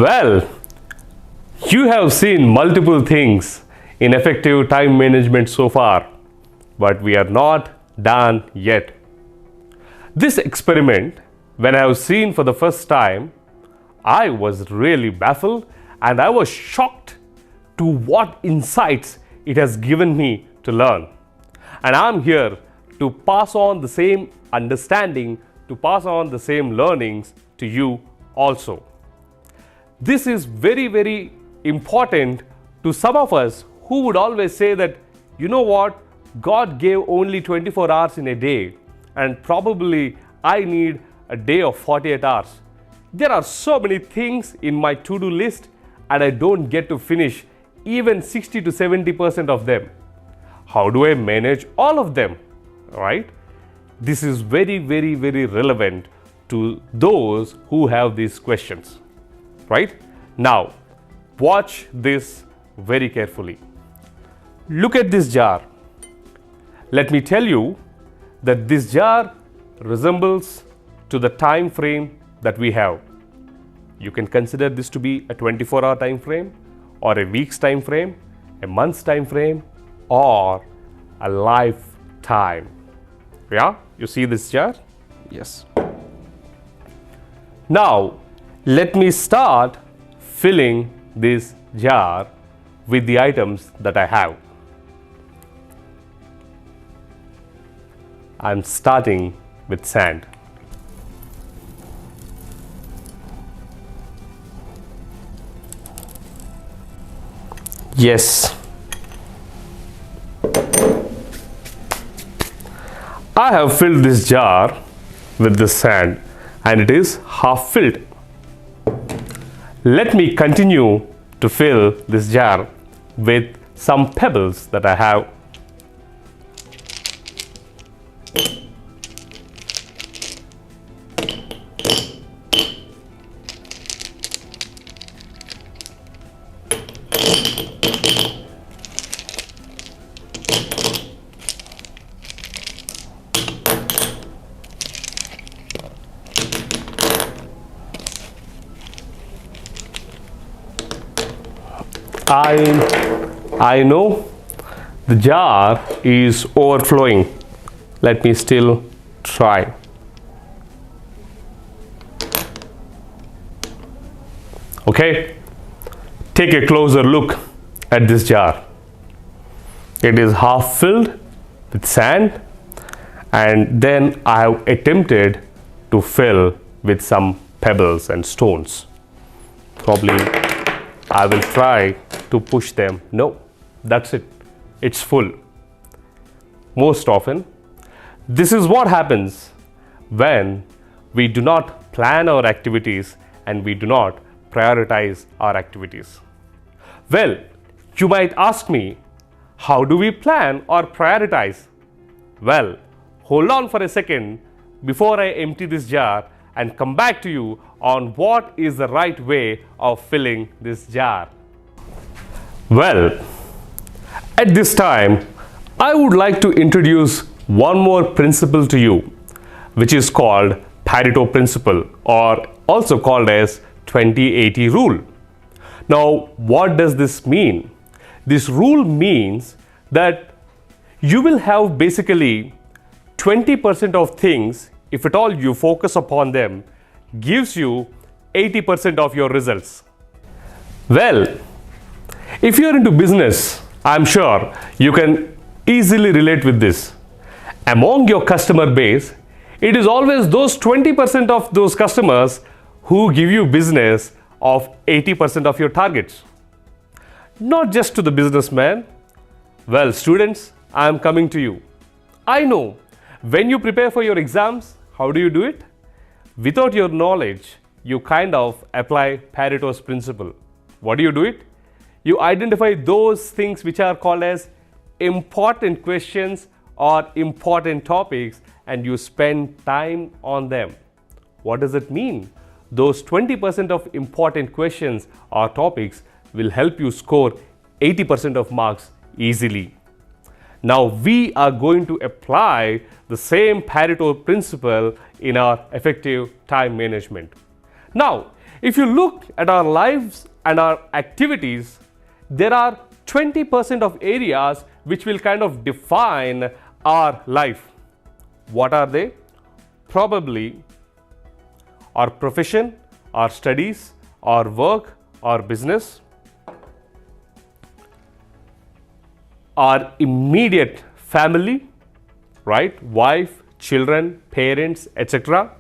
Well, you have seen multiple things in effective time management so far, but we are not done yet. This experiment, when I have seen for the first time, I was really baffled and I was shocked to what insights it has given me to learn. And I'm here to pass on the same understanding, to pass on the same learnings to you also. This is very, very important to some of us who would always say that, you know what, God gave only 24 hours in a day and probably I need a day of 48 hours. There are so many things in my to-do list and I don't get to finish even 60 to 70% of them. How do I manage all of them, right? This is very, very, very relevant to those who have these questions, right? Now, watch this very carefully. Look at this jar. Let me tell you that this jar resembles to the time frame that we have. You can consider this to be a 24-hour time frame or a week's time frame, a month's time frame, or a lifetime. Yeah, you see this jar? Yes. Now, let me start filling this jar with the items that I have. I'm starting with sand. Yes. I have filled this jar with the sand and it is half filled. Let me continue to fill this jar with some pebbles that I have. I know the jar is overflowing. Let me still try. Okay, take a closer look at this jar. It is half filled with sand and then I have attempted to fill with some pebbles and stones. Probably I will try to push them. No, that's it. It's full. Most often, this is what happens when we do not plan our activities and we do not prioritize our activities. Well, you might ask me, how do we plan or prioritize? Well, hold on for a second before I empty this jar and come back to you on what is the right way of filling this jar. Well, at this time, I would like to introduce one more principle to you, which is called Pareto principle, or also called as 20-80 rule. Now, what does this mean? This rule means that you will have basically 20% of things, if at all you focus upon them, gives you 80% of your results. Well, if you are into business, I'm sure you can easily relate with this. Among your customer base, it is always those 20% of those customers who give you business of 80% of your targets. Not just to the businessman. Well, students, I am coming to you. I know when you prepare for your exams, how do you do it? Without your knowledge, you kind of apply Pareto's principle. What do you do it? You identify those things which are called as important questions or important topics and you spend time on them. What does it mean? Those 20% of important questions or topics will help you score 80% of marks easily. Now we are going to apply the same Pareto principle in our effective time management. Now, If you look at our lives and our activities, there are 20% of areas which will kind of define our life. What are they? Probably our profession, our studies, our work, our business, our immediate family, right? Wife, children, parents, etc.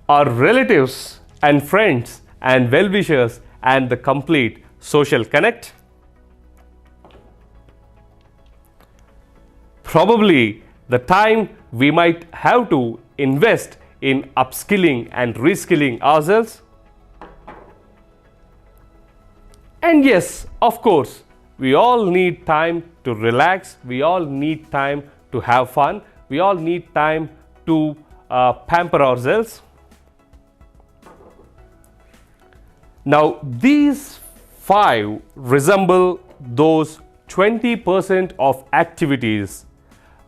Our relatives and friends and well-wishers and the complete social connect. Probably the time we might have to invest in upskilling and reskilling ourselves. And yes, of course, we all need time to relax, we all need time to have fun, we all need time to pamper ourselves. Now, these 5 resemble those 20% of activities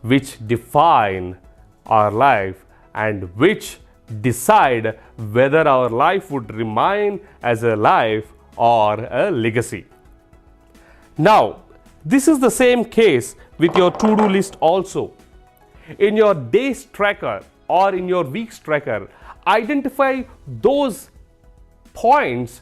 which define our life and which decide whether our life would remain as a life or a legacy. Now, this is the same case with your to-do list also. In your days tracker or in your weeks tracker, identify those points,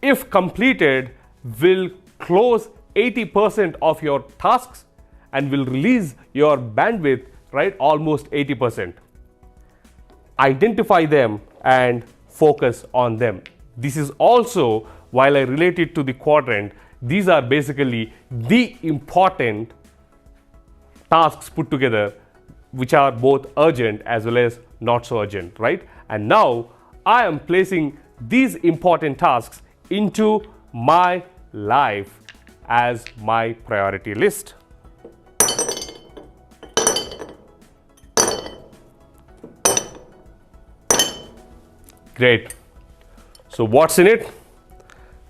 if completed, will close 80% of your tasks and will release your bandwidth, right, almost 80%. Identify them and focus on them. This is also, while I relate it to the quadrant, these are basically the important tasks put together, which are both urgent as well as not so urgent, right? And now I am placing these important tasks into my life as my priority list. Great. So what's in it?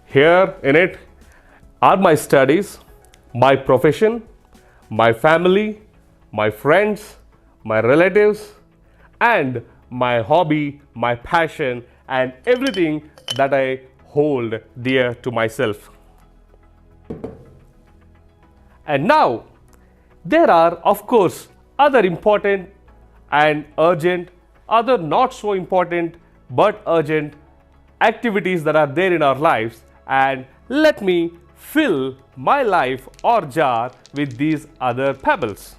Here in it are my studies, my profession, my family, my friends, my relatives, and my hobby, my passion, and everything that I hold dear to myself. And now, there are, of course, other important and urgent, other not so important but urgent activities that are there in our lives, and let me fill my life or jar with these other pebbles.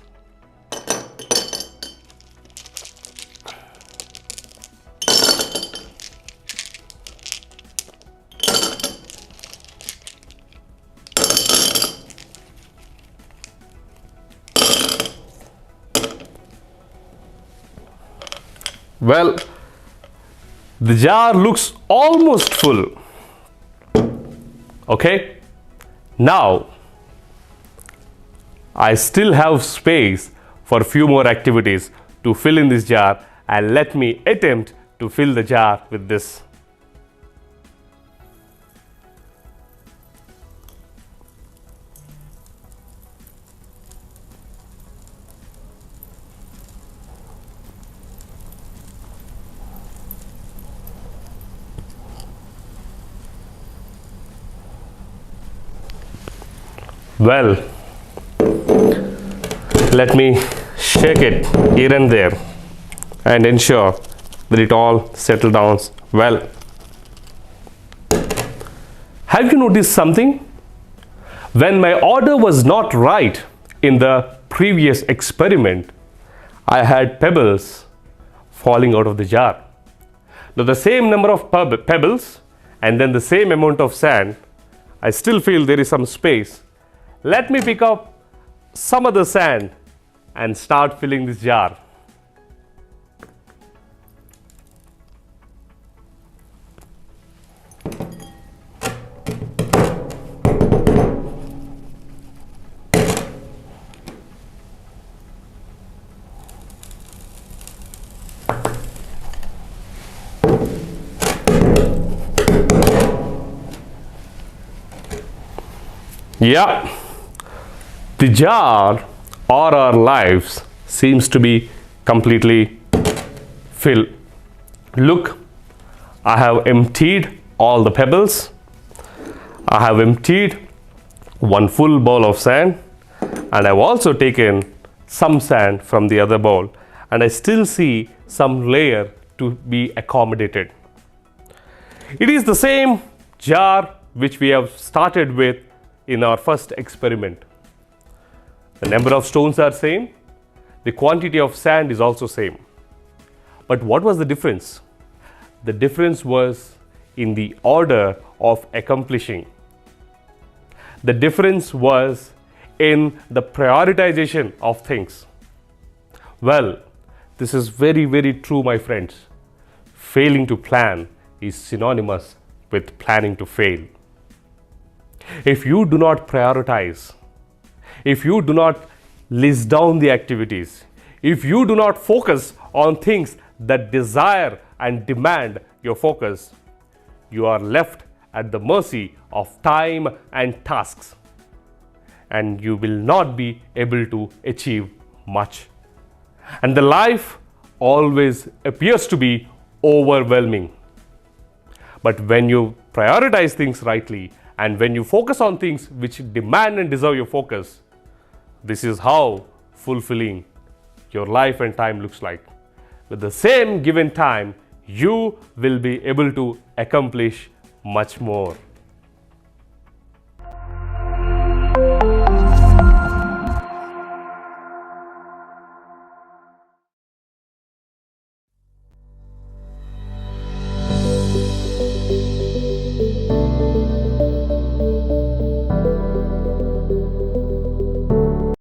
Well, the jar looks almost full. Okay, now I still have space for a few more activities to fill in this jar, and let me attempt to fill the jar with this. Well, let me shake it here and there and ensure that it all settles down well. Have you noticed something? When my order was not right in the previous experiment, I had pebbles falling out of the jar. Now, the same number of pebbles and then the same amount of sand, I still feel there is some space. Let me pick up some other sand and start filling this jar. Yeah. The jar or our lives seems to be completely filled. Look, I have emptied all the pebbles. I have emptied one full bowl of sand, and I've also taken some sand from the other bowl, and I still see some layer to be accommodated. It is the same jar which we have started with in our first experiment. The number of stones are same, the quantity of sand is also same. But what was the difference? The difference was in the order of accomplishing. The difference was in the prioritization of things. Well, this is very, very true, my friends. Failing to plan is synonymous with planning to fail. If you do not prioritize, if you do not list down the activities, if you do not focus on things that desire and demand your focus, you are left at the mercy of time and tasks, and you will not be able to achieve much. And the life always appears to be overwhelming. But when you prioritize things rightly, and when you focus on things which demand and deserve your focus, this is how fulfilling your life and time looks like. With the same given time, you will be able to accomplish much more.